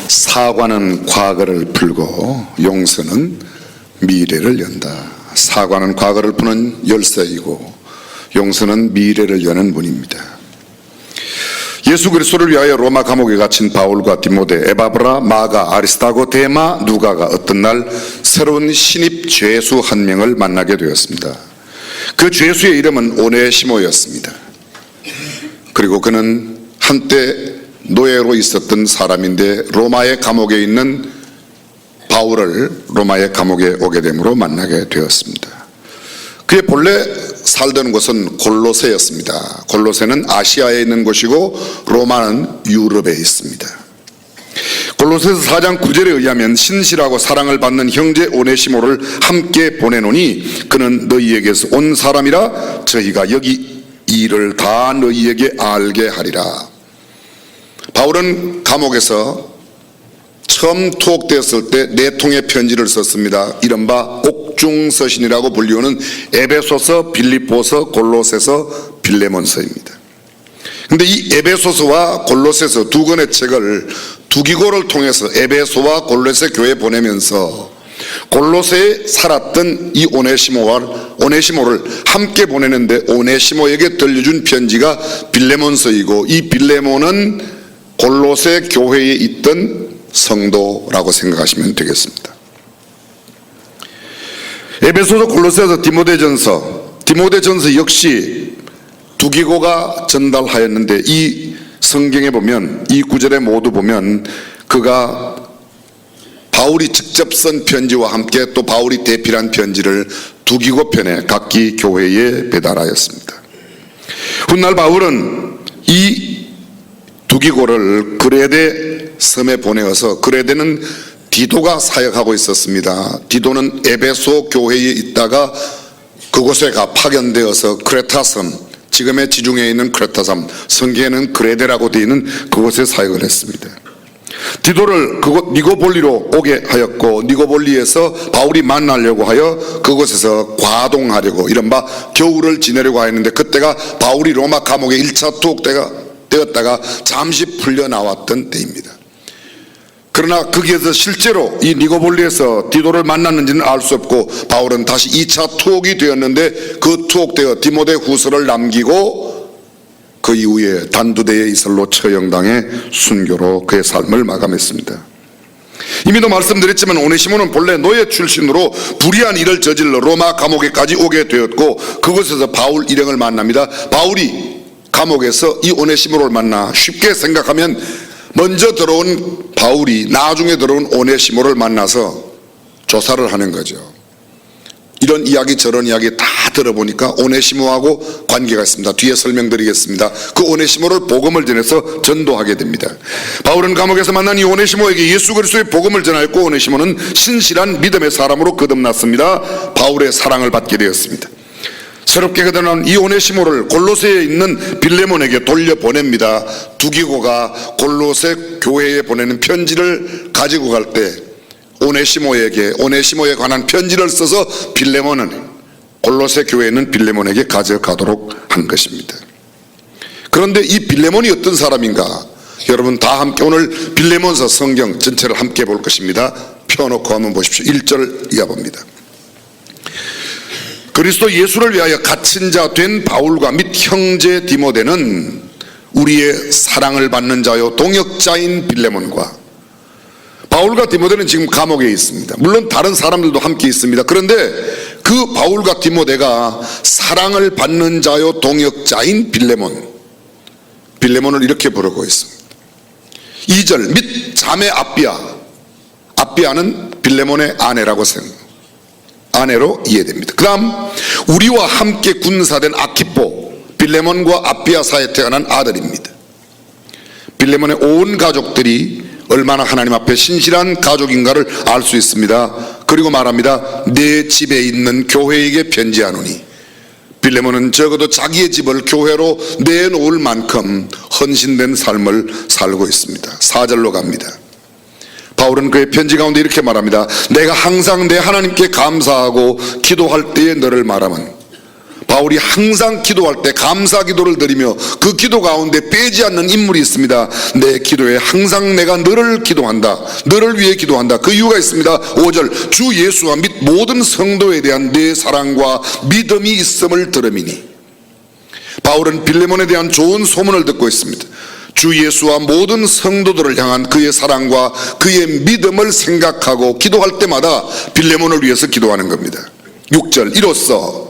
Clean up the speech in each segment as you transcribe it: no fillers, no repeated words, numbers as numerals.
사과는 과거를 풀고 용서는 미래를 연다. 사과는 과거를 푸는 열쇠이고 용서는 미래를 여는 문입니다. 예수 그리스도를 위하여 로마 감옥에 갇힌 바울과 디모데, 에바브라, 마가, 아리스타고, 데마, 누가가 어떤 날 새로운 신입 죄수 한 명을 만나게 되었습니다. 그 죄수의 이름은 오네시모였습니다. 그리고 그는 한때 노예로 있었던 사람인데 로마의 감옥에 있는 바울을 로마의 감옥에 오게 됨으로 만나게 되었습니다. 그의 본래 살던 곳은 골로새였습니다. 골로새는 아시아에 있는 곳이고 로마는 유럽에 있습니다. 골로새서 4장 9절에 의하면 신실하고 사랑을 받는 형제 오네시모를 함께 보내노니 그는 너희에게서 온 사람이라 저희가 여기 일을 다 너희에게 알게 하리라. 바울은 감옥에서 처음 투옥되었을 때 4통의 편지를 썼습니다. 이른바 옥중서신이라고 불리우는 에베소서, 빌립보서, 골로새서, 빌레몬서입니다. 그런데 이 에베소서와 골로새서 두 권의 책을 두기고를 통해서 에베소와 골로새 교회에 보내면서 골로새에 살았던 이 오네시모를 함께 보내는데 오네시모에게 들려준 편지가 빌레몬서이고 이 빌레몬은 골로새 교회에 있던 성도라고 생각하시면 되겠습니다. 에베소서, 골로새서, 디모데전서 역시 두기고가 전달하였는데 이 성경에 보면 이 구절에 모두 보면 그가 바울이 직접 쓴 편지와 함께 또 바울이 대필한 편지를 두기고 편에 각기 교회에 배달하였습니다. 훗날 바울은 이 두기고를 그레데 섬에 보내어서 그레데는 디도가 사역하고 있었습니다. 디도는 에베소 교회에 있다가 그곳에 파견되어서 크레타섬, 지금의 지중해에 있는 크레타섬, 성경에는 그레데라고 되어 있는 그곳에 사역을 했습니다. 디도를 그곳 니고볼리로 오게 하였고 니고볼리에서 바울이 만나려고 하여 그곳에서 과동하려고 이른바 겨울을 지내려고 하였는데 그때가 바울이 로마 감옥에 1차 투옥되었다가 잠시 풀려나왔던 때입니다. 그러나 거기에서 실제로 이 니고볼리에서 디도를 만났는지는 알 수 없고 바울은 다시 2차 투옥이 되었는데 그 투옥되어 디모데 후서를 남기고 그 이후에 단두대에 이슬로 처형당해 순교로 그의 삶을 마감했습니다. 이미도 말씀드렸지만 오네시모는 본래 노예 출신으로 불의한 일을 저질러 로마 감옥에까지 오게 되었고 그곳에서 바울 일행을 만납니다. 바울이 감옥에서 이 오네시모를 만나 쉽게 생각하면 먼저 들어온 바울이 나중에 들어온 오네시모를 만나서 조사를 하는 거죠. 이런 이야기 저런 이야기 다 들어보니까 오네시모하고 관계가 있습니다. 뒤에 설명드리겠습니다. 그 오네시모를 복음을 전해서 전도하게 됩니다. 바울은 감옥에서 만난 이 오네시모에게 예수 그리스도의 복음을 전하였고 오네시모는 신실한 믿음의 사람으로 거듭났습니다. 바울의 사랑을 받게 되었습니다. 새롭게 거듭난 이 오네시모를 골로새에 있는 빌레몬에게 돌려보냅니다. 두기고가 골로새 교회에 보내는 편지를 가지고 갈 때 오네시모에 관한 편지를 써서 빌레몬은 골로새 교회에 있는 빌레몬에게 가져가도록 한 것입니다. 그런데 이 빌레몬이 어떤 사람인가? 여러분 다 함께 오늘 빌레몬서 성경 전체를 함께 볼 것입니다. 펴놓고 한번 보십시오. 1절 이어봅니다. 그리스도 예수를 위하여 갇힌 자 된 바울과 및 형제 디모데는 우리의 사랑을 받는 자요 동역자인 빌레몬과 바울과 디모데는 지금 감옥에 있습니다. 물론 다른 사람들도 함께 있습니다. 그런데 그 바울과 디모데가 사랑을 받는 자요 동역자인 빌레몬을 이렇게 부르고 있습니다. 2절 및 자매 아비아는 빌레몬의 아내로 이해됩니다. 그 다음 우리와 함께 군사된 아키포, 빌레몬과 아비아 사이에 태어난 아들입니다. 빌레몬의 온 가족들이 얼마나 하나님 앞에 신실한 가족인가를 알 수 있습니다. 그리고 말합니다. 내 집에 있는 교회에게 편지하노니 빌레몬은 적어도 자기의 집을 교회로 내놓을 만큼 헌신된 삶을 살고 있습니다. 4절로 갑니다. 바울은 그의 편지 가운데 이렇게 말합니다. 내가 항상 내 하나님께 감사하고 기도할 때에 너를 말하면 바울이 항상 기도할 때 감사 기도를 드리며 그 기도 가운데 빼지 않는 인물이 있습니다. 내 기도에 항상 내가 너를 기도한다, 너를 위해 기도한다. 그 이유가 있습니다. 5절, 주 예수와 및 모든 성도에 대한 내 사랑과 믿음이 있음을 들음이니. 바울은 빌레몬에 대한 좋은 소문을 듣고 있습니다. 주 예수와 모든 성도들을 향한 그의 사랑과 그의 믿음을 생각하고 기도할 때마다 빌레몬을 위해서 기도하는 겁니다. 6절, 이로써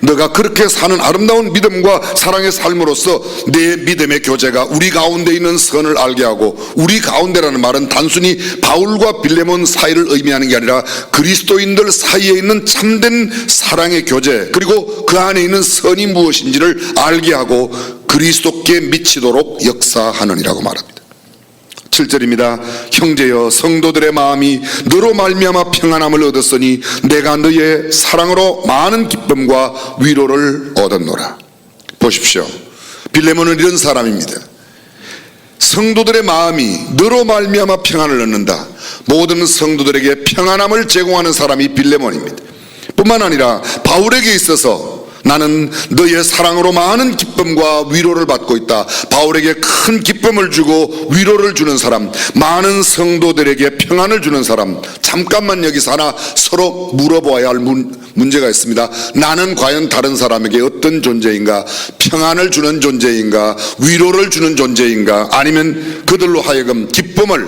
너가 그렇게 사는 아름다운 믿음과 사랑의 삶으로써 내 믿음의 교제가 우리 가운데 있는 선을 알게 하고, 우리 가운데라는 말은 단순히 바울과 빌레몬 사이를 의미하는 게 아니라 그리스도인들 사이에 있는 참된 사랑의 교제, 그리고 그 안에 있는 선이 무엇인지를 알게 하고 그리스도께 미치도록 역사하느니라고 말합니다. 7절입니다. 형제여, 성도들의 마음이 너로 말미암아 평안함을 얻었으니 내가 너의 사랑으로 많은 기쁨과 위로를 얻었노라. 보십시오, 빌레몬은 이런 사람입니다. 성도들의 마음이 너로 말미암아 평안을 얻는다. 모든 성도들에게 평안함을 제공하는 사람이 빌레몬입니다. 뿐만 아니라 바울에게 있어서 나는 너의 사랑으로 많은 기쁨과 위로를 받고 있다. 바울에게 큰 기쁨을 주고 위로를 주는 사람, 많은 성도들에게 평안을 주는 사람. 잠깐만 여기서 하나 서로 물어보아야 할 문제가 있습니다. 나는 과연 다른 사람에게 어떤 존재인가? 평안을 주는 존재인가? 위로를 주는 존재인가? 아니면 그들로 하여금 기쁨을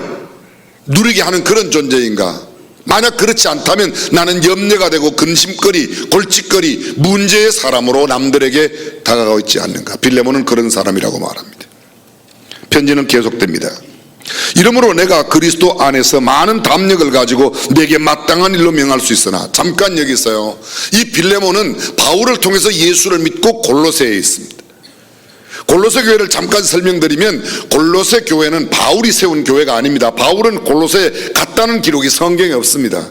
누리게 하는 그런 존재인가? 만약 그렇지 않다면 나는 염려가 되고 근심거리, 골칫거리, 문제의 사람으로 남들에게 다가가고 있지 않는가? 빌레몬은 그런 사람이라고 말합니다. 편지는 계속됩니다. 이러므로 내가 그리스도 안에서 많은 담력을 가지고 내게 마땅한 일로 명할 수 있으나. 잠깐 여기 있어요. 이 빌레몬은 바울을 통해서 예수를 믿고 골로새에 있습니다. 골로새 교회를 잠깐 설명드리면, 골로새 교회는 바울이 세운 교회가 아닙니다. 바울은 골로새에 갔다는 기록이 성경에 없습니다.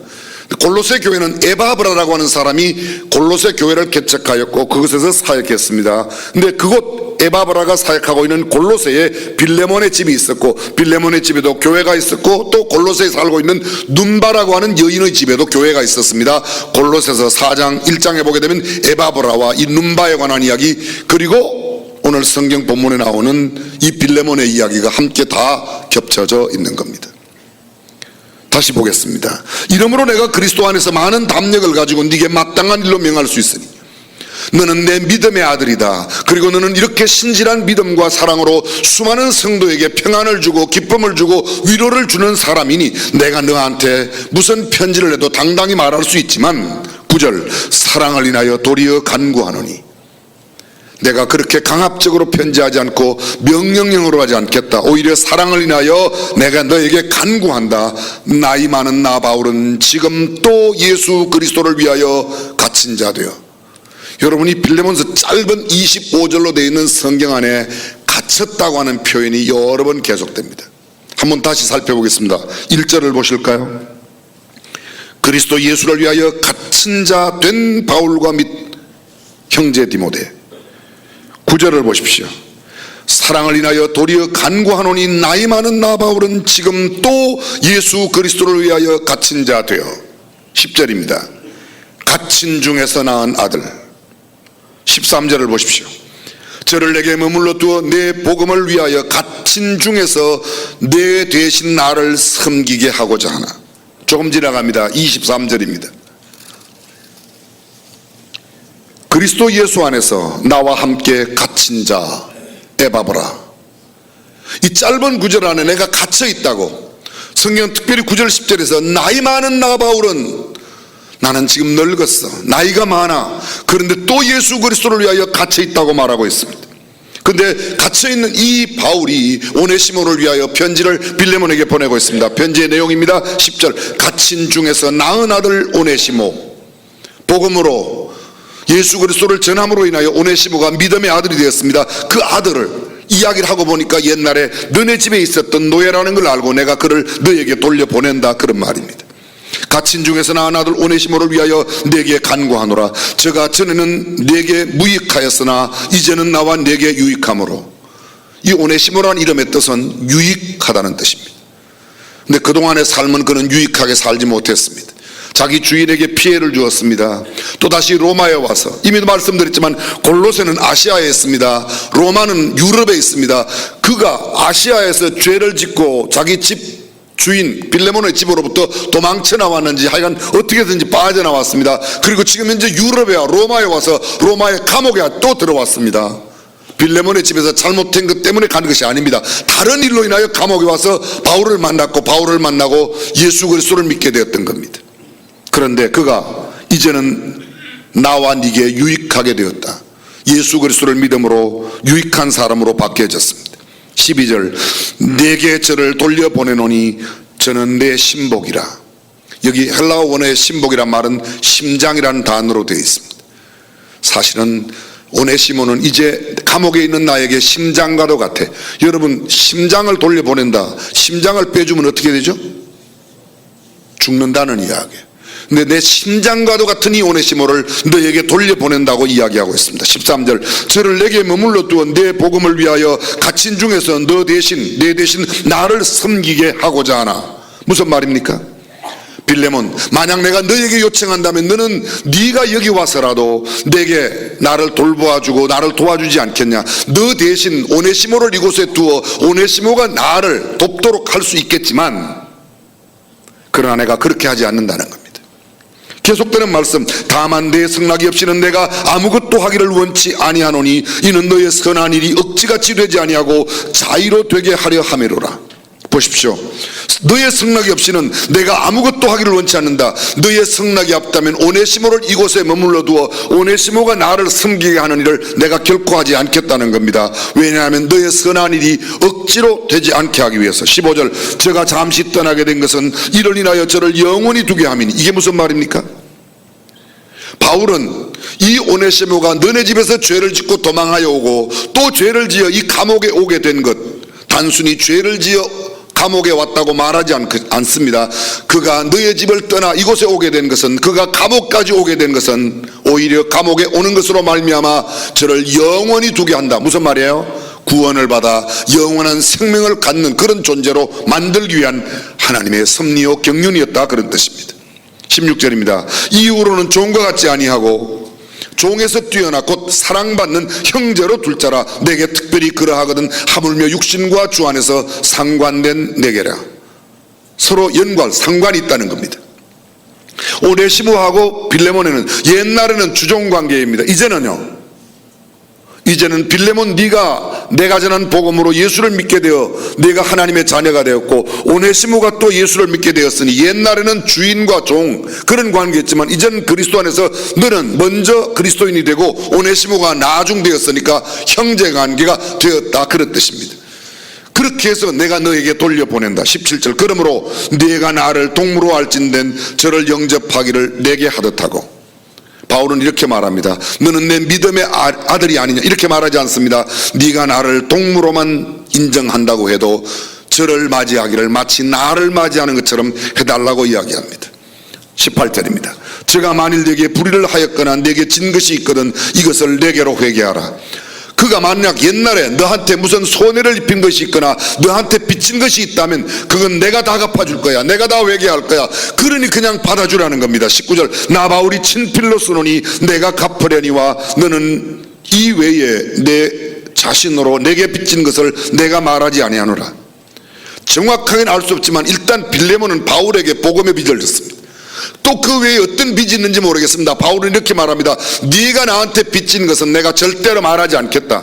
골로새 교회는 에바브라라고 하는 사람이 골로새 교회를 개척하였고 그것에서 사역했습니다. 근데 그곳 에바브라가 사역하고 있는 골로새에 빌레몬의 집이 있었고, 빌레몬의 집에도 교회가 있었고, 또 골로새에 살고 있는 눈바라고 하는 여인의 집에도 교회가 있었습니다. 골로새서 4장 1장에 보게 되면 에바브라와 이 눈바에 관한 이야기, 그리고 오늘 성경 본문에 나오는 이 빌레몬의 이야기가 함께 다 겹쳐져 있는 겁니다. 다시 보겠습니다. 이러므로 내가 그리스도 안에서 많은 담력을 가지고 네게 마땅한 일로 명할 수 있으니 너는 내 믿음의 아들이다. 그리고 너는 이렇게 신실한 믿음과 사랑으로 수많은 성도에게 평안을 주고 기쁨을 주고 위로를 주는 사람이니 내가 너한테 무슨 편지를 해도 당당히 말할 수 있지만, 9절, 사랑을 인하여 도리어 간구하노니. 내가 그렇게 강압적으로 편지하지 않고 명령형으로 하지 않겠다. 오히려 사랑을 인하여 내가 너에게 간구한다. 나이 많은 나 바울은 지금 또 예수 그리스도를 위하여 갇힌 자 되어. 여러분이 빌레몬서 짧은 25절로 되어 있는 성경 안에 갇혔다고 하는 표현이 여러 번 계속됩니다. 한번 다시 살펴보겠습니다. 1절을 보실까요? 그리스도 예수를 위하여 갇힌 자 된 바울과 및 형제 디모데. 9절을 보십시오. 사랑을 인하여 도리어 간구하노니 나이 많은 나 바울은 지금 또 예수 그리스도를 위하여 갇힌 자 되어. 10절입니다. 갇힌 중에서 낳은 아들. 13절을 보십시오. 저를 내게 머물러 두어 내 복음을 위하여 갇힌 중에서 내 대신 나를 섬기게 하고자 하나. 조금 지나갑니다. 23절입니다. 그리스도 예수 안에서 나와 함께 갇힌 자 에바브라. 이 짧은 구절 안에 내가 갇혀 있다고. 성경은 특별히 9절 10절에서 나이 많은 나 바울은, 나는 지금 늙었어, 나이가 많아, 그런데 또 예수 그리스도를 위하여 갇혀 있다고 말하고 있습니다. 근데 갇혀있는 이 바울이 오네시모를 위하여 편지를 빌레몬에게 보내고 있습니다. 편지의 내용입니다. 10절, 갇힌 중에서 낳은 아들 오네시모. 복음으로 예수 그리스도를 전함으로 인하여 오네시모가 믿음의 아들이 되었습니다. 그 아들을 이야기를 하고 보니까 옛날에 너네 집에 있었던 노예라는 걸 알고 내가 그를 너에게 돌려보낸다, 그런 말입니다. 갇힌 중에서 낳은 아들 오네시모를 위하여 내게 간구하노라. 저가 전에는 내게 무익하였으나 이제는 나와 내게 유익함으로. 이 오네시모라는 이름의 뜻은 유익하다는 뜻입니다. 근데 그동안의 삶은 그는 유익하게 살지 못했습니다. 자기 주인에게 피해를 주었습니다. 또다시 로마에 와서, 이미도 말씀드렸지만 골로새는 아시아에 있습니다. 로마는 유럽에 있습니다. 그가 아시아에서 죄를 짓고 자기 집 주인 빌레몬의 집으로부터 도망쳐 나왔는지 하여간 어떻게든지 빠져나왔습니다. 그리고 지금 현재 유럽에 로마에 와서 로마의 감옥에 또 들어왔습니다. 빌레몬의 집에서 잘못된 것 때문에 간 것이 아닙니다. 다른 일로 인하여 감옥에 와서 바울을 만나고 예수 그리스도를 믿게 되었던 겁니다. 그런데 그가 이제는 나와 네게 유익하게 되었다. 예수 그리스도를 믿음으로 유익한 사람으로 바뀌어졌습니다. 12절, 내게 저를 돌려보내노니 저는 내 신복이라. 여기 헬라어 원어의 신복이란 말은 심장이라는 단어로 되어 있습니다. 사실은 오네시모는 이제 감옥에 있는 나에게 심장과도 같아. 여러분, 심장을 돌려보낸다, 심장을 빼주면 어떻게 되죠? 죽는다는 이야기예요. 근데 내 심장과도 같은 이 오네시모를 너에게 돌려보낸다고 이야기하고 있습니다. 13절, 저를 내게 머물러 두어 내 복음을 위하여 갇힌 중에서 내 대신 나를 섬기게 하고자 하나. 무슨 말입니까? 빌레몬, 만약 내가 너에게 요청한다면 너는 네가 여기 와서라도 내게 나를 돌보아주고 나를 도와주지 않겠냐. 너 대신 오네시모를 이곳에 두어 오네시모가 나를 돕도록 할 수 있겠지만, 그러나 내가 그렇게 하지 않는다는 겁니다. 계속되는 말씀, 다만 내 승낙이 없이는 내가 아무것도 하기를 원치 아니하노니 이는 너의 선한 일이 억지같이 되지 아니하고 자의로 되게 하려 함이로라. 보십시오. 너의 승낙이 없이는 내가 아무것도 하기를 원치 않는다. 너의 승낙이 없다면 오네시모를 이곳에 머물러 두어 오네시모가 나를 섬기게 하는 일을 내가 결코 하지 않겠다는 겁니다. 왜냐하면 너의 선한 일이 억지로 되지 않게 하기 위해서. 15절, 제가 잠시 떠나게 된 것은 이를 인하여 저를 영원히 두게 함이니. 이게 무슨 말입니까? 바울은 이 오네시모가 너네 집에서 죄를 짓고 도망하여 오고 또 죄를 지어 이 감옥에 오게 된 것, 단순히 죄를 지어 감옥에 왔다고 말하지 않습니다. 그가 너의 집을 떠나 이곳에 오게 된 것은, 그가 감옥까지 오게 된 것은 오히려 감옥에 오는 것으로 말미암아 저를 영원히 두게 한다. 무슨 말이에요? 구원을 받아 영원한 생명을 갖는 그런 존재로 만들기 위한 하나님의 섭리요 경륜이었다, 그런 뜻입니다. 16절입니다. 이후로는 종과 같지 아니하고 종에서 뛰어나 곧 사랑받는 형제로 둘 자라. 내게 특별히 그러하거든 하물며 육신과 주 안에서 상관된 내게라. 서로 상관이 있다는 겁니다. 오네시모하고 빌레몬에는 옛날에는 주종관계입니다. 이제는 빌레몬, 네가 내가 전한 복음으로 예수를 믿게 되어 내가 하나님의 자녀가 되었고, 오네시모가 또 예수를 믿게 되었으니 옛날에는 주인과 종 그런 관계였지만 이제는 그리스도 안에서 너는 먼저 그리스도인이 되고 오네시모가 나중되었으니까 형제관계가 되었다, 그런 뜻입니다. 그렇게 해서 내가 너에게 돌려보낸다. 17절, 그러므로 네가 나를 동무로 알진된 저를 영접하기를 내게 하듯하고. 바울은 이렇게 말합니다. 너는 내 믿음의 아들이 아니냐, 이렇게 말하지 않습니다. 네가 나를 동무로만 인정한다고 해도 저를 맞이하기를 마치 나를 맞이하는 것처럼 해달라고 이야기합니다. 18절입니다. 제가 만일 네게 불의를 하였거나 네게 진 것이 있거든 이것을 내게로 회개하라. 그가 만약 옛날에 너한테 무슨 손해를 입힌 것이 있거나 너한테 빚진 것이 있다면 그건 내가 다 갚아줄 거야, 내가 다 회개할 거야. 그러니 그냥 받아주라는 겁니다. 19절, 나 바울이 친필로 쓰노니 내가 갚으려니와 너는 이 외에 내 자신으로 내게 빚진 것을 내가 말하지 아니하노라. 정확하게는 알 수 없지만 일단 빌레몬은 바울에게 복음의 빚을 졌습니다. 또 그 외에 어떤 빚이 있는지 모르겠습니다. 바울은 이렇게 말합니다. 네가 나한테 빚진 것은 내가 절대로 말하지 않겠다.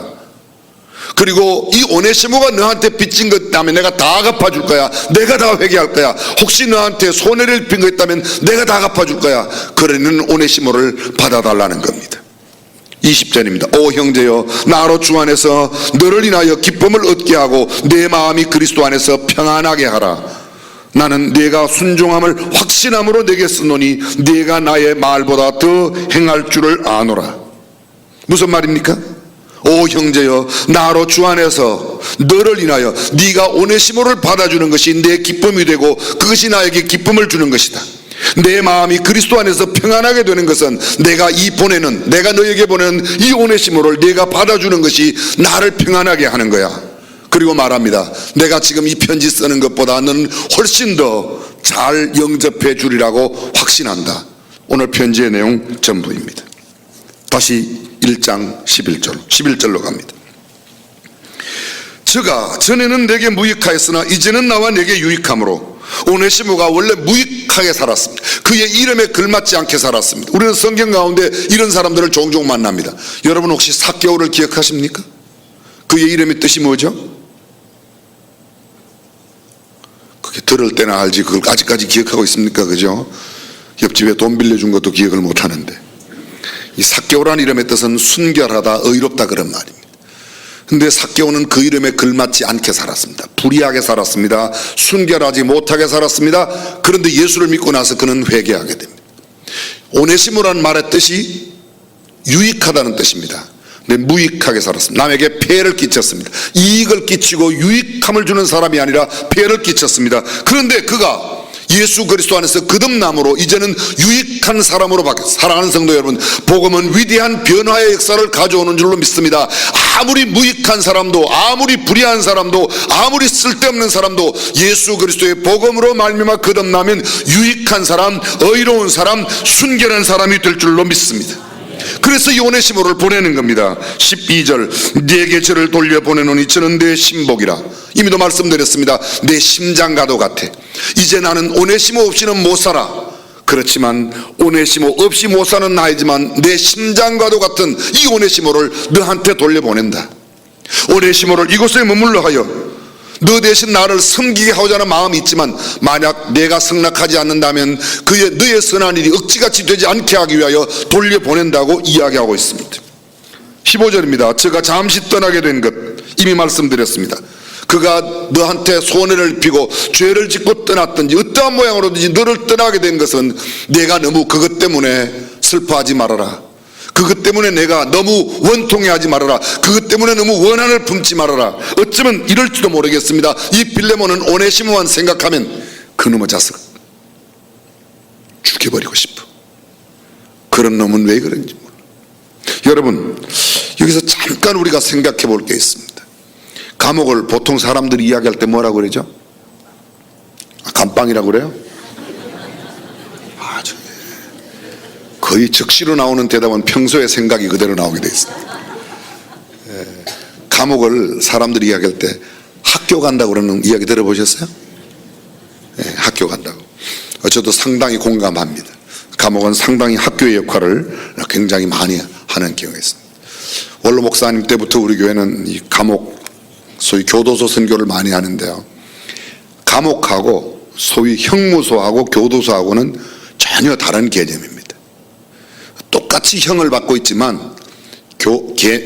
그리고 이 오네시모가 너한테 빚진 것 있다면 내가 다 갚아줄 거야, 내가 다 회개할 거야. 혹시 너한테 손해를 입힌 것 있다면 내가 다 갚아줄 거야. 그러는 오네시모를 받아달라는 겁니다. 20절입니다. 오 형제여, 나로 주 안에서 너를 인하여 기쁨을 얻게 하고 내 마음이 그리스도 안에서 평안하게 하라. 나는 네가 순종함을 확신함으로 내게 쓰노니 네가 나의 말보다 더 행할 줄을 아노라. 무슨 말입니까? 오 형제여, 나로 주 안에서 너를 인하여 네가 오네시모를 받아주는 것이 내 기쁨이 되고 그것이 나에게 기쁨을 주는 것이다. 내 마음이 그리스도 안에서 평안하게 되는 것은 내가 너에게 보내는 이 오네시모를 네가 받아주는 것이 나를 평안하게 하는 거야. 그리고 말합니다. 내가 지금 이 편지 쓰는 것보다 너는 훨씬 더 잘 영접해 주리라고 확신한다. 오늘 편지의 내용 전부입니다. 다시 1장 11절로 갑니다. 저가 전에는 내게 무익하였으나 이제는 나와 내게 유익함으로 오네시모가 원래 무익하게 살았습니다. 그의 이름에 걸맞지 않게 살았습니다. 우리는 성경 가운데 이런 사람들을 종종 만납니다. 여러분 혹시 삭개오를 기억하십니까? 그의 이름의 뜻이 뭐죠? 그게 들을 때나 알지 그걸 아직까지 기억하고 있습니까? 그죠? 옆집에 돈 빌려준 것도 기억을 못하는데, 이 삭개오라는 이름의 뜻은 순결하다, 의롭다 그런 말입니다. 근데 삭개오는 그 이름에 걸맞지 않게 살았습니다. 불의하게 살았습니다. 순결하지 못하게 살았습니다. 그런데 예수를 믿고 나서 그는 회개하게 됩니다. 오네시모라는 말의 뜻이 유익하다는 뜻입니다. 근데 무익하게 살았습니다. 남에게 폐해를 끼쳤습니다. 이익을 끼치고 유익함을 주는 사람이 아니라 폐해를 끼쳤습니다. 그런데 그가 예수 그리스도 안에서 거듭남으로 이제는 유익한 사람으로 바뀌었습니다. 사랑하는 성도 여러분, 복음은 위대한 변화의 역사를 가져오는 줄로 믿습니다. 아무리 무익한 사람도, 아무리 불의한 사람도, 아무리 쓸데없는 사람도 예수 그리스도의 복음으로 말미암아 거듭나면 유익한 사람, 의로운 사람, 순결한 사람이 될 줄로 믿습니다. 그래서 이 오네시모를 보내는 겁니다. 12절, 네게 저를 돌려보내노니 저는 내 신복이라. 이미도 말씀드렸습니다. 내 심장과도 같아. 이제 나는 오네시모 없이는 못 살아. 그렇지만 오네시모 없이 못 사는 나이지만 내 심장과도 같은 이 오네시모를 너한테 돌려보낸다. 오네시모를 이곳에 머물러 하여 너 대신 나를 섬기게 하고자 하는 마음이 있지만 만약 내가 승낙하지 않는다면 너의 선한 일이 억지같이 되지 않게 하기 위하여 돌려보낸다고 이야기하고 있습니다. 15절입니다. 저가 잠시 떠나게 된 것 이미 말씀드렸습니다. 그가 너한테 손해를 비고 죄를 짓고 떠났든지 어떠한 모양으로든지 너를 떠나게 된 것은 내가 너무 그것 때문에 슬퍼하지 말아라. 그것 때문에 내가 너무 원통해하지 말아라. 그것 때문에 너무 원한을 품지 말아라. 어쩌면 이럴지도 모르겠습니다. 이 빌레몬은 오네시모만 생각하면 그놈의 자식 죽여버리고 싶어. 그런 놈은 왜 그런지 몰라. 여러분, 여기서 잠깐 우리가 생각해 볼 게 있습니다. 감옥을 보통 사람들이 이야기할 때 뭐라고 그러죠? 감방이라고 그래요? 거의 즉시로 나오는 대답은 평소의 생각이 그대로 나오게 되어 있습니다. 감옥을 사람들이 이야기할 때 학교 간다고 그러는 이야기 들어보셨어요? 학교 간다고. 저도 상당히 공감합니다. 감옥은 상당히 학교의 역할을 굉장히 많이 하는 경우가 있습니다. 원로 목사님 때부터 우리 교회는 이 감옥, 소위 교도소 선교를 많이 하는데요. 감옥하고 소위 형무소하고 교도소하고는 전혀 다른 개념입니다. 똑같이 형을 받고 있지만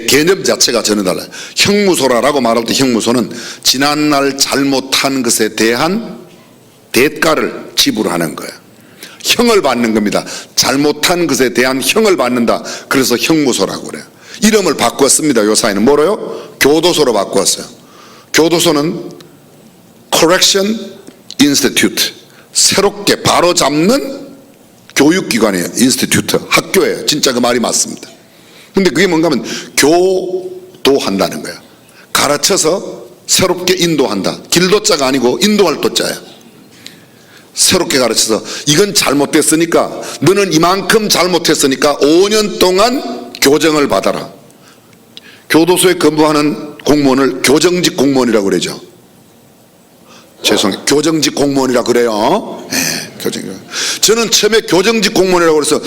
개념 자체가 전혀 달라요. 형무소라고 말할 때 형무소는 지난날 잘못한 것에 대한 대가를 지불하는 거예요. 형을 받는 겁니다. 잘못한 것에 대한 형을 받는다. 그래서 형무소라고 그래요. 이름을 바꿨습니다. 요 사이는 뭐래요? 교도소로 바꿨어요. 교도소는 Correction Institute, 새롭게 바로 잡는 교육기관이에요. 인스티튜트, 학교예요. 진짜 그 말이 맞습니다. 근데 그게 뭔가 하면 교도한다는 거예요. 가르쳐서 새롭게 인도한다. 길도자가 아니고 인도할 도자예요. 새롭게 가르쳐서 이건 잘못됐으니까 너는 이만큼 잘못했으니까 5년 동안 교정을 받아라. 교도소에 근무하는 공무원을 교정직 공무원이라고 그러죠. 죄송해요. 교정직 공무원이라고 그래요. 저는 처음에 교정직 공무원이라고 그래서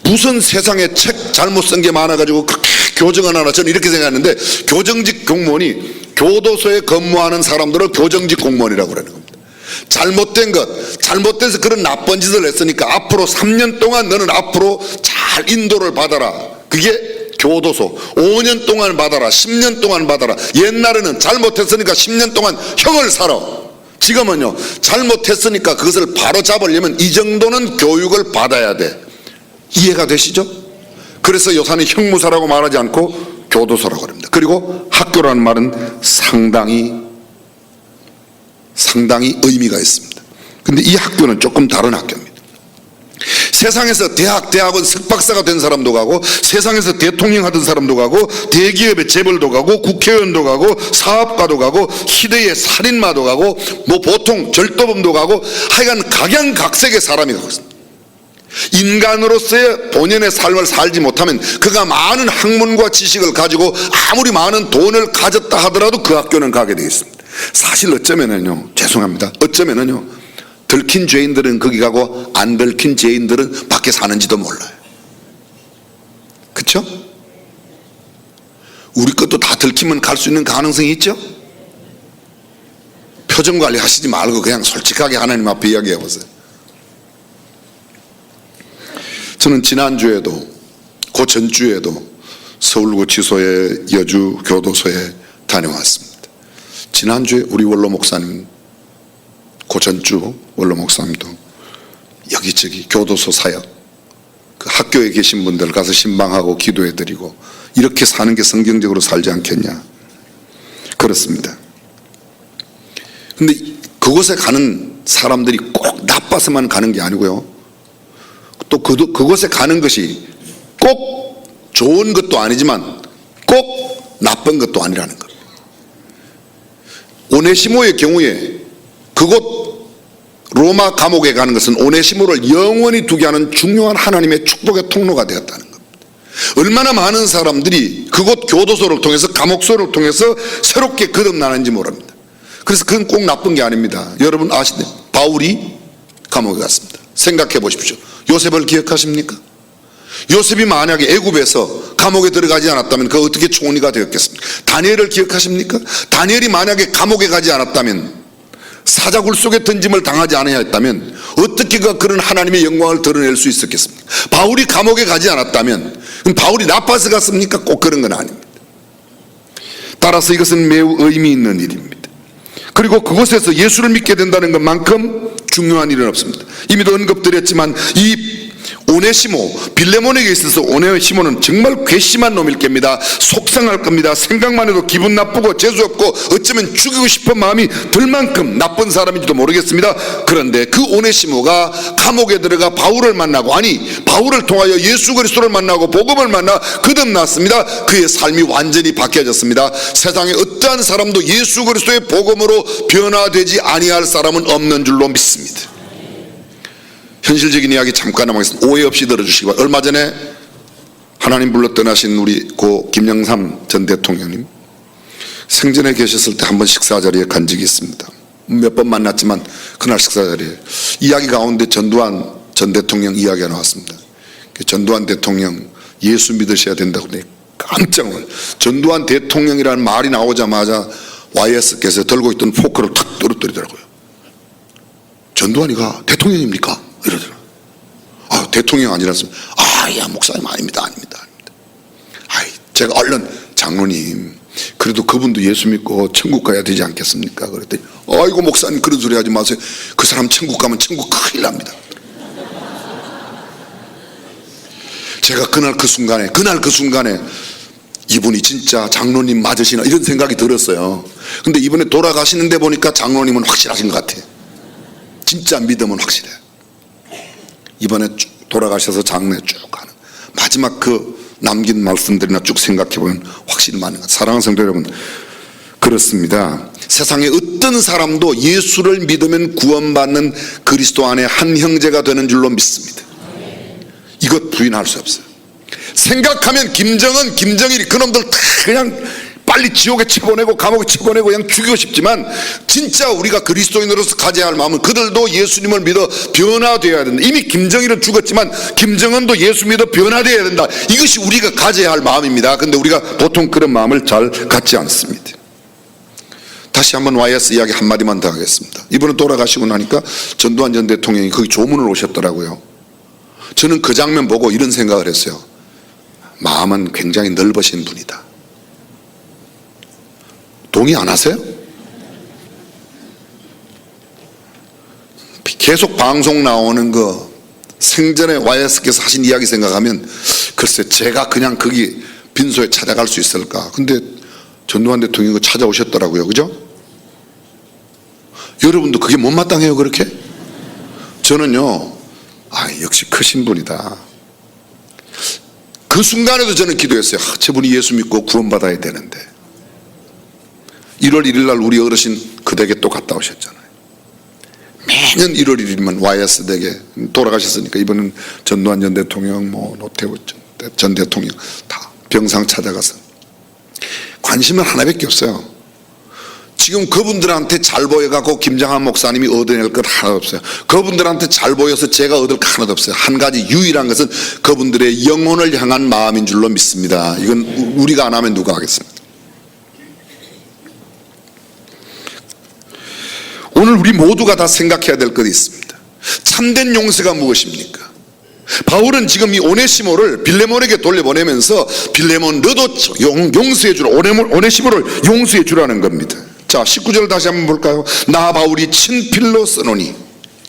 무슨 세상에 책 잘못 쓴 게 많아가지고 그렇게 교정을 하나, 저는 이렇게 생각했는데 교정직 공무원이 교도소에 근무하는 사람들을 교정직 공무원이라고 그러는 겁니다. 잘못된 것, 잘못돼서 그런 나쁜 짓을 했으니까 앞으로 3년 동안 너는 앞으로 잘 인도를 받아라. 그게 교도소. 5년 동안 받아라. 10년 동안 받아라. 옛날에는 잘못했으니까 10년 동안 형을 살아. 지금은요, 잘못했으니까 그것을 바로 잡으려면 이 정도는 교육을 받아야 돼. 이해가 되시죠? 그래서 요사는 형무소라고 말하지 않고 교도소라고 합니다. 그리고 학교라는 말은 상당히 의미가 있습니다. 근데 이 학교는 조금 다른 학교입니다. 세상에서 대학원 석박사가 된 사람도 가고, 세상에서 대통령 하던 사람도 가고, 대기업의 재벌도 가고, 국회의원도 가고, 사업가도 가고, 시대의 살인마도 가고, 뭐 보통 절도범도 가고, 하여간 각양각색의 사람이 가고 있습니다. 인간으로서의 본연의 삶을 살지 못하면 그가 많은 학문과 지식을 가지고 아무리 많은 돈을 가졌다 하더라도 그 학교는 가게 되어 있습니다. 사실 어쩌면은요, 죄송합니다, 어쩌면은요, 들킨 죄인들은 거기 가고 안 들킨 죄인들은 밖에 사는지도 몰라요. 그렇죠? 우리 것도 다 들키면 갈 수 있는 가능성이 있죠? 표정 관리 하시지 말고 그냥 솔직하게 하나님 앞에 이야기해 보세요. 저는 지난주에도 그 전주에도 서울구치소의 여주 교도소에 다녀왔습니다. 지난주에 우리 원로 목사님, 그 전주 원로 목사님도 여기저기 교도소 사역, 그 학교에 계신 분들 가서 신방하고 기도해 드리고 이렇게 사는 게 성경적으로 살지 않겠냐. 그렇습니다. 근데 그곳에 가는 사람들이 꼭 나빠서만 가는 게 아니고요, 또 그곳에 가는 것이 꼭 좋은 것도 아니지만 꼭 나쁜 것도 아니라는 것. 오네시모의 경우에 그곳 로마 감옥에 가는 것은 오네시모를 영원히 두게 하는 중요한 하나님의 축복의 통로가 되었다는 겁니다. 얼마나 많은 사람들이 그곳 교도소를 통해서, 감옥소를 통해서 새롭게 거듭나는지 모릅니다. 그래서 그건 꼭 나쁜 게 아닙니다. 여러분 아시죠? 바울이 감옥에 갔습니다. 생각해 보십시오. 요셉을 기억하십니까? 요셉이 만약에 애굽에서 감옥에 들어가지 않았다면 그 어떻게 총리가 되었겠습니까? 다니엘을 기억하십니까? 다니엘이 만약에 감옥에 가지 않았다면, 사자굴 속에 던짐을 당하지 않아야 했다면 어떻게 그런 하나님의 영광을 드러낼 수 있었겠습니까? 바울이 감옥에 가지 않았다면, 그럼 바울이 나빠서 갔습니까? 꼭 그런 건 아닙니다. 따라서 이것은 매우 의미 있는 일입니다. 그리고 그곳에서 예수를 믿게 된다는 것만큼 중요한 일은 없습니다. 이미도 언급드렸지만 이 오네시모, 빌레몬에게 있어서 오네시모는 정말 괘씸한 놈일 겁니다. 속상할 겁니다. 생각만 해도 기분 나쁘고 재수없고 어쩌면 죽이고 싶은 마음이 들 만큼 나쁜 사람인지도 모르겠습니다. 그런데 그 오네시모가 감옥에 들어가 바울을 만나고, 아니 바울을 통하여 예수 그리스도를 만나고 복음을 만나 거듭났습니다. 그의 삶이 완전히 바뀌어졌습니다. 세상에 어떠한 사람도 예수 그리스도의 복음으로 변화되지 아니할 사람은 없는 줄로 믿습니다. 현실적인 이야기 잠깐 남아있습니다. 오해 없이 들어주시기 바랍니다. 얼마 전에 하나님 불러 떠나신 우리 고 김영삼 전 대통령님, 생전에 계셨을 때 한 번 식사 자리에 간 적이 있습니다. 몇 번 만났지만 그날 식사 자리에 이야기 가운데 전두환 전 대통령 이야기가 나왔습니다. 전두환 대통령 예수 믿으셔야 된다고 깜짝 놀랐어요. 전두환 대통령이라는 말이 나오자마자 YS께서 들고 있던 포크를 탁 떨어뜨리더라고요. 전두환이가 대통령입니까? 이러더라고요. 아, 대통령 아니라서, 야 목사님 아닙니다. 제가 얼른 장로님, 그래도 그분도 예수 믿고 천국 가야 되지 않겠습니까? 그랬더니 아이고 목사님 그런 소리 하지 마세요. 그 사람 천국 가면 천국 큰일 납니다. 제가 그날 그 순간에 이분이 진짜 장로님 맞으시나 이런 생각이 들었어요. 근데 이번에 돌아가시는데 보니까 장로님은 확실하신 것 같아요. 진짜 믿음은 확실해. 이번에 쭉 돌아가셔서 장례 쭉 가는 마지막 그 남긴 말씀들이나 쭉 생각해보면 확실히 맞는 것 같아요. 사랑하는 성도 여러분, 그렇습니다. 세상에 어떤 사람도 예수를 믿으면 구원받는 그리스도 안에 한 형제가 되는 줄로 믿습니다. 이것 부인할 수 없어요. 생각하면 김정은, 김정일이 그놈들 다 그냥 빨리 지옥에 쳐보내고 감옥에 쳐보내고 그냥 죽이고 싶지만, 진짜 우리가 그리스도인으로서 가져야 할 마음은 그들도 예수님을 믿어 변화되어야 된다. 이미 김정일은 죽었지만 김정은도 예수 믿어 변화되어야 된다. 이것이 우리가 가져야 할 마음입니다. 근데 우리가 보통 그런 마음을 잘 갖지 않습니다. 다시 한번 YS 이야기 한마디만 더 하겠습니다. 이분은 돌아가시고 나니까 전두환 전 대통령이 거기 조문을 오셨더라고요. 저는 그 장면 보고 이런 생각을 했어요. 마음은 굉장히 넓으신 분이다. 동의 안 하세요? 계속 방송 나오는 거 생전에 YS께서 하신 이야기 생각하면 글쎄 제가 그냥 거기 빈소에 찾아갈 수 있을까. 근데 전두환 대통령이 찾아오셨더라고요. 그죠? 여러분도 그게 못마땅해요 그렇게? 저는요, 역시 크신 분이다. 그 순간에도 저는 기도했어요. 저분이 예수 믿고 구원받아야 되는데. 1월 1일 날 우리 어르신 그 댁에 또 갔다 오셨잖아요. 매년 1월 1일이면 YS 댁에 돌아가셨으니까 이번은 전두환 전 대통령, 노태우 전 대통령 다 병상 찾아가서 관심은 하나밖에 없어요. 지금 그분들한테 잘 보여갖고 김장한 목사님이 얻어낼 것 하나도 없어요. 그분들한테 잘 보여서 제가 얻을 것 하나도 없어요. 한 가지 유일한 것은 그분들의 영혼을 향한 마음인 줄로 믿습니다. 이건 우리가 안 하면 누가 하겠습니까? 오늘 우리 모두가 다 생각해야 될 것이 있습니다. 참된 용서가 무엇입니까? 바울은 지금 이 오네시모를 빌레몬에게 돌려보내면서 빌레몬 너도 용서해 주라, 오네시모를 용서해 주라는 겁니다. 자, 19절 다시 한번 볼까요? 나 바울이 친필로 써노니,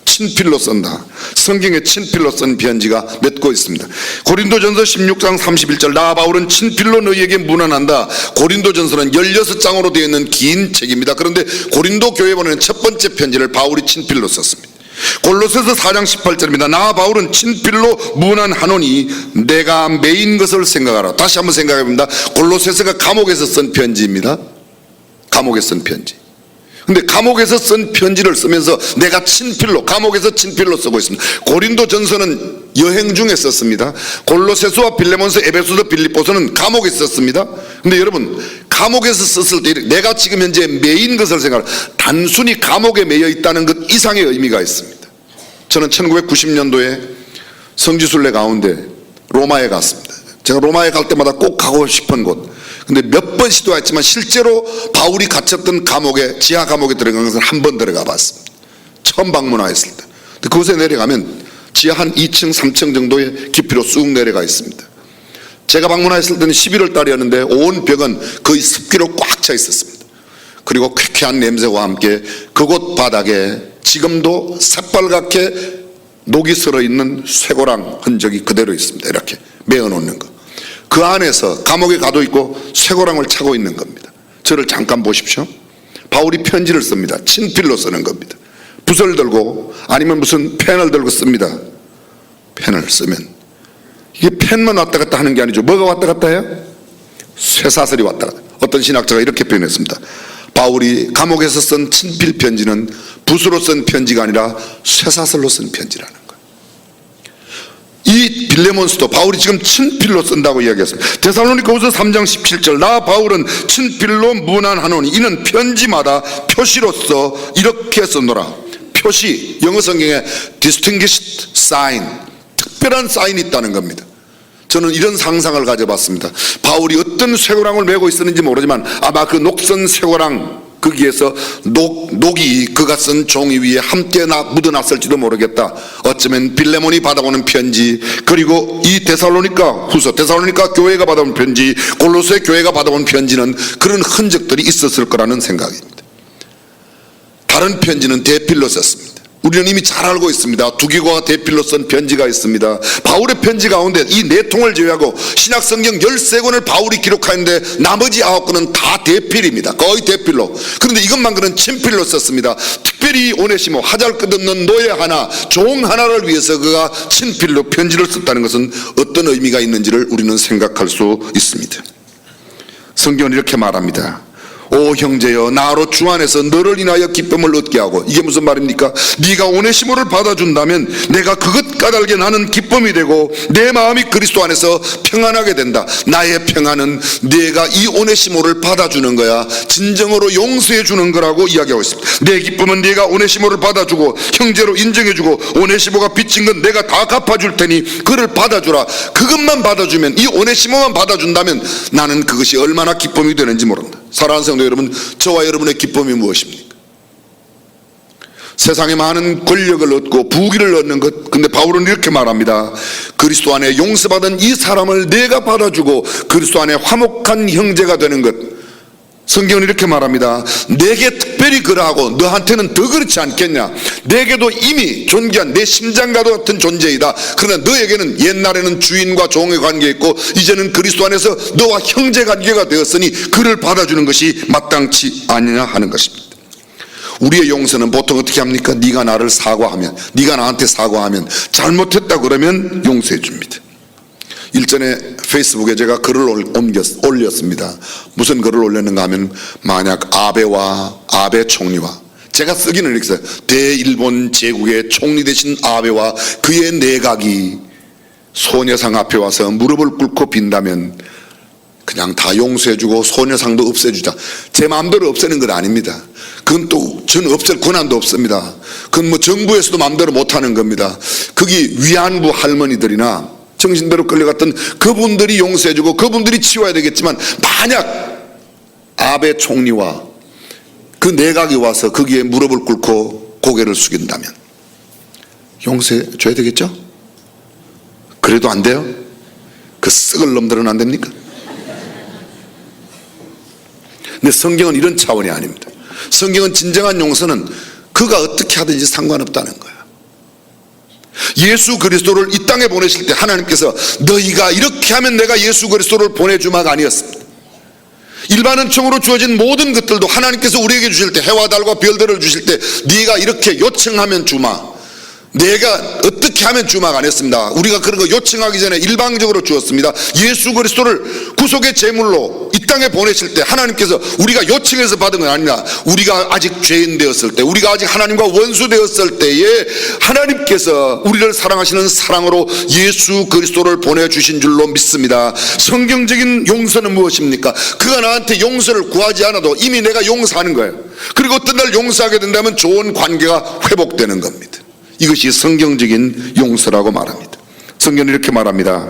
친필로 쓴다. 성경에 친필로 쓴 편지가 몇 고 있습니다. 고린도전서 16장 31절 나 바울은 친필로 너희에게 문안한다. 고린도전서는 16장으로 되어 있는 긴 책입니다. 그런데 고린도 교회에 보내는 첫 번째 편지를 바울이 친필로 썼습니다. 골로새서 4장 18절입니다. 나 바울은 친필로 문안하노니 내가 매인 것을 생각하라. 다시 한번 생각해 봅니다. 골로새서가 감옥에서 쓴 편지입니다. 감옥에서 쓴 편지. 근데 감옥에서 쓴 편지를 쓰면서 내가 친필로, 감옥에서 친필로 쓰고 있습니다. 고린도전서는 여행 중에 썼습니다. 골로새서와 빌레몬서, 에베소서, 빌립보서는 감옥에 썼습니다. 근데 여러분, 감옥에서 썼을 때 내가 지금 현재 매인 것을 생각하라. 단순히 감옥에 매여 있다는 것 이상의 의미가 있습니다. 저는 1990년도에 성지순례 가운데 로마에 갔습니다. 제가 로마에 갈 때마다 꼭 가고 싶은 곳. 근데 몇 번 시도했지만 실제로 바울이 갇혔던 감옥에, 지하 감옥에 들어간 것은 한 번 들어가 봤습니다. 처음 방문하였을 때. 그곳에 내려가면 지하 한 2층, 3층 정도의 깊이로 쑥 내려가 있습니다. 제가 방문하였을 때는 11월 달이었는데 온 벽은 거의 습기로 꽉 차 있었습니다. 그리고 쾌쾌한 냄새와 함께 그곳 바닥에 지금도 새빨갛게 녹이 슬어 있는 쇠고랑 흔적이 그대로 있습니다. 이렇게 메어 놓는 거. 그 안에서 감옥에 가도 있고 쇠고랑을 차고 있는 겁니다. 저를 잠깐 보십시오. 바울이 편지를 씁니다. 친필로 쓰는 겁니다. 붓을 들고 아니면 무슨 펜을 들고 씁니다. 펜을 쓰면 이게 펜만 왔다 갔다 하는 게 아니죠. 뭐가 왔다 갔다 해요? 쇠사슬이 왔다 갔다. 어떤 신학자가 이렇게 표현했습니다. 바울이 감옥에서 쓴 친필 편지는 붓으로 쓴 편지가 아니라 쇠사슬로 쓴 편지라는 거예요. 이 빌레몬서도 바울이 지금 친필로 쓴다고 이야기했습니다. 데살로니가후서 3장 17절 나 바울은 친필로 문안하노니 이는 편지마다 표시로서 이렇게 써노라. 표시, 영어 성경에 distinguished sign, 특별한 사인이 있다는 겁니다. 저는 이런 상상을 가져봤습니다. 바울이 어떤 쇠고랑을 메고 있었는지 모르지만 아마 그 녹슨 쇠고랑 거기에서 녹이 그가 쓴 종이 위에 함께 묻어놨을지도 모르겠다. 어쩌면 빌레몬이 받아오는 편지, 그리고 이 데살로니가 후서, 데살로니가 교회가 받아온 편지, 골로새 교회가 받아온 편지는 그런 흔적들이 있었을 거라는 생각입니다. 다른 편지는 대필로 썼습니다. 우리는 이미 잘 알고 있습니다. 두기고가 대필로 쓴 편지가 있습니다. 바울의 편지 가운데 이 4통을 제외하고 신약성경 13권을 바울이 기록하는데 나머지 9권은 다 대필입니다. 거의 대필로. 그런데 이것만 그는 친필로 썼습니다. 특별히 오네시모, 하잘것없는 노예 하나, 종 하나를 위해서 그가 친필로 편지를 썼다는 것은 어떤 의미가 있는지를 우리는 생각할 수 있습니다. 성경은 이렇게 말합니다. 오 형제여, 나로 주 안에서 너를 인하여 기쁨을 얻게 하고. 이게 무슨 말입니까? 네가 오네시모를 받아준다면 내가 그것 까닭에 나는 기쁨이 되고 내 마음이 그리스도 안에서 평안하게 된다. 나의 평안은 네가 이 오네시모를 받아주는 거야. 진정으로 용서해 주는 거라고 이야기하고 있습니다. 내 기쁨은 네가 오네시모를 받아주고 형제로 인정해주고 오네시모가 빚진 건 내가 다 갚아줄 테니 그를 받아주라. 그것만 받아주면, 이 오네시모만 받아준다면 나는 그것이 얼마나 기쁨이 되는지 모른다. 사랑하는 성도 여러분, 저와 여러분의 기쁨이 무엇입니까? 세상에 많은 권력을 얻고 부귀를 얻는 것. 근데 바울은 이렇게 말합니다. 그리스도 안에 용서받은 이 사람을 내가 받아주고 그리스도 안에 화목한 형제가 되는 것. 성경은 이렇게 말합니다. 내게 특별히 그러하고 너한테는 더 그렇지 않겠냐. 내게도 이미 존귀한 내 심장과도 같은 존재이다. 그러나 너에게는 옛날에는 주인과 종의 관계였고 이제는 그리스도 안에서 너와 형제 관계가 되었으니 그를 받아주는 것이 마땅치 아니냐 하는 것입니다. 우리의 용서는 보통 어떻게 합니까? 네가 나를 사과하면, 네가 나한테 사과하면, 잘못했다 그러면 용서해 줍니다. 일전에 페이스북에 제가 글을 올렸습니다. 무슨 글을 올렸는가 하면, 만약 아베 총리와 제가 쓰기는 이렇게 써요. 대일본 제국의 총리 되신 아베와 그의 내각이 소녀상 앞에 와서 무릎을 꿇고 빈다면 그냥 다 용서해주고 소녀상도 없애주자. 제 마음대로 없애는 건 아닙니다. 그건 또 저는 없앨 권한도 없습니다. 그건 뭐 정부에서도 마음대로 못하는 겁니다. 거기 위안부 할머니들이나 정신대로 끌려갔던 그분들이 용서해주고 그분들이 치워야 되겠지만, 만약 아베 총리와 그 내각이 와서 거기에 무릎을 꿇고 고개를 숙인다면 용서해줘야 되겠죠? 그래도 안 돼요? 그 썩을 놈들은 안 됩니까? 근데 성경은 이런 차원이 아닙니다. 성경은 진정한 용서는 그가 어떻게 하든지 상관없다는 거예요. 예수 그리스도를 이 땅에 보내실 때 하나님께서 너희가 이렇게 하면 내가 예수 그리스도를 보내주마가 아니었습니다. 일반 은총으로 주어진 모든 것들도 하나님께서 우리에게 주실 때, 해와 달과 별들을 주실 때 네가 이렇게 요청하면 주마, 내가 어떻게 하면 주마가 아니었습니다. 우리가 그런 거 요청하기 전에 일방적으로 주었습니다. 예수 그리스도를 구속의 제물로 이 땅에 보내실 때 하나님께서 우리가 요청해서 받은 건 아닙니다. 우리가 아직 죄인 되었을 때, 우리가 아직 하나님과 원수 되었을 때에 하나님께서 우리를 사랑하시는 사랑으로 예수 그리스도를 보내주신 줄로 믿습니다. 성경적인 용서는 무엇입니까? 그가 나한테 용서를 구하지 않아도 이미 내가 용서하는 거예요. 그리고 어떤 날 용서하게 된다면 좋은 관계가 회복되는 겁니다. 이것이 성경적인 용서라고 말합니다. 성경은 이렇게 말합니다.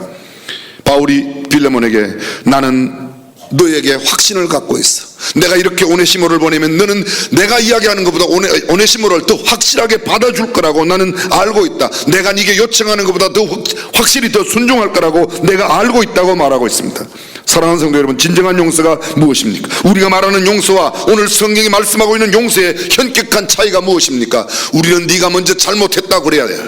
바울이 빌레몬에게 나는 너에게 확신을 갖고 있어. 내가 이렇게 오네시모를 보내면 너는 내가 이야기하는 것보다 오네시모를 더 확실하게 받아줄 거라고 나는 알고 있다. 내가 네게 요청하는 것보다 더 확실히 더 순종할 거라고 내가 알고 있다고 말하고 있습니다. 사랑하는 성도 여러분, 진정한 용서가 무엇입니까? 우리가 말하는 용서와 오늘 성경이 말씀하고 있는 용서의 현격한 차이가 무엇입니까? 우리는 네가 먼저 잘못했다고 그래야 돼요.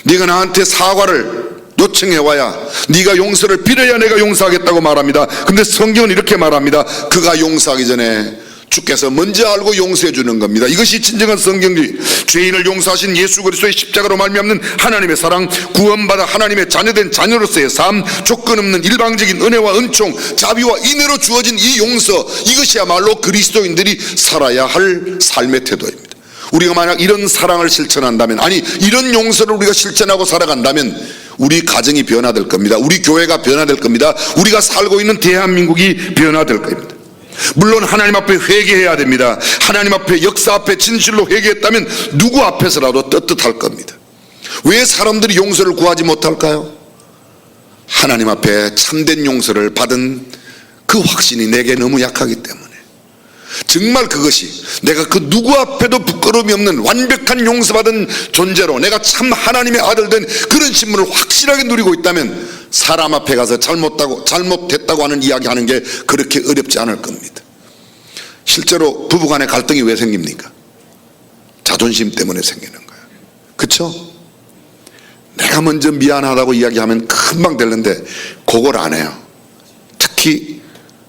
네가 나한테 사과를 요청해와야, 네가 용서를 빌어야 내가 용서하겠다고 말합니다. 근데 성경은 이렇게 말합니다. 그가 용서하기 전에 주께서 먼저 알고 용서해 주는 겁니다. 이것이 진정한 성경주의. 죄인을 용서하신 예수 그리스도의 십자가로 말미암는 하나님의 사랑, 구원받아 하나님의 자녀된 자녀로서의 삶, 조건 없는 일방적인 은혜와 은총, 자비와 인내로 주어진 이 용서, 이것이야말로 그리스도인들이 살아야 할 삶의 태도입니다. 우리가 만약 이런 사랑을 실천한다면, 아니 이런 용서를 우리가 실천하고 살아간다면 우리 가정이 변화될 겁니다. 우리 교회가 변화될 겁니다. 우리가 살고 있는 대한민국이 변화될 겁니다. 물론 하나님 앞에 회개해야 됩니다. 하나님 앞에, 역사 앞에 진실로 회개했다면 누구 앞에서라도 떳떳할 겁니다. 왜 사람들이 용서를 구하지 못할까요? 하나님 앞에 참된 용서를 받은 그 확신이 내게 너무 약하기 때문에. 정말 그것이 내가 그 누구 앞에도 부끄러움이 없는 완벽한 용서받은 존재로 내가 참 하나님의 아들 된 그런 신분을 확실하게 누리고 있다면 사람 앞에 가서 잘못됐다고 하는 이야기하는 게 그렇게 어렵지 않을 겁니다. 실제로 부부간의 갈등이 왜 생깁니까? 자존심 때문에 생기는 거예요. 그렇죠? 내가 먼저 미안하다고 이야기하면 금방 되는데 그걸 안 해요. 특히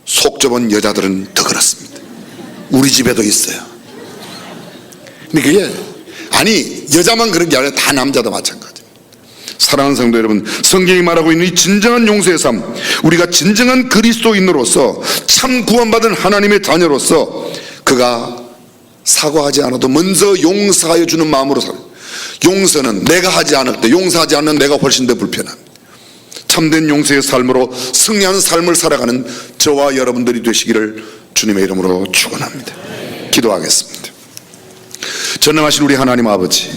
속 좁은 여자들은 더 그렇습니다. 우리 집에도 있어요. 근데 그게 아니 여자만 그런 게 아니라 다 남자도 마찬가지입니다. 사랑하는 성도 여러분, 성경이 말하고 있는 이 진정한 용서의 삶, 우리가 진정한 그리스도인으로서 참 구원받은 하나님의 자녀로서 그가 사과하지 않아도 먼저 용서하여 주는 마음으로 살아요. 용서는 내가 하지 않을 때, 용서하지 않는 내가 훨씬 더 불편합니다. 참된 용서의 삶으로 승리하는 삶을 살아가는 저와 여러분들이 되시기를 주님의 이름으로 축원합니다. 기도하겠습니다. 전능하신 우리 하나님 아버지,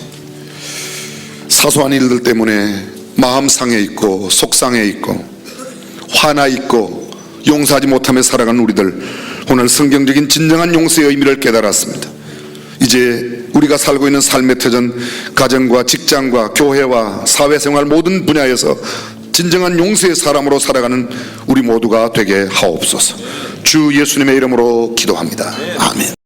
사소한 일들 때문에 마음 상해 있고 속상해 있고 화나 있고 용서하지 못하며 살아가는 우리들, 오늘 성경적인 진정한 용서의 의미를 깨달았습니다. 이제 우리가 살고 있는 삶의 터전, 가정과 직장과 교회와 사회생활 모든 분야에서 진정한 용서의 사람으로 살아가는 우리 모두가 되게 하옵소서. 주 예수님의 이름으로 기도합니다. 아멘.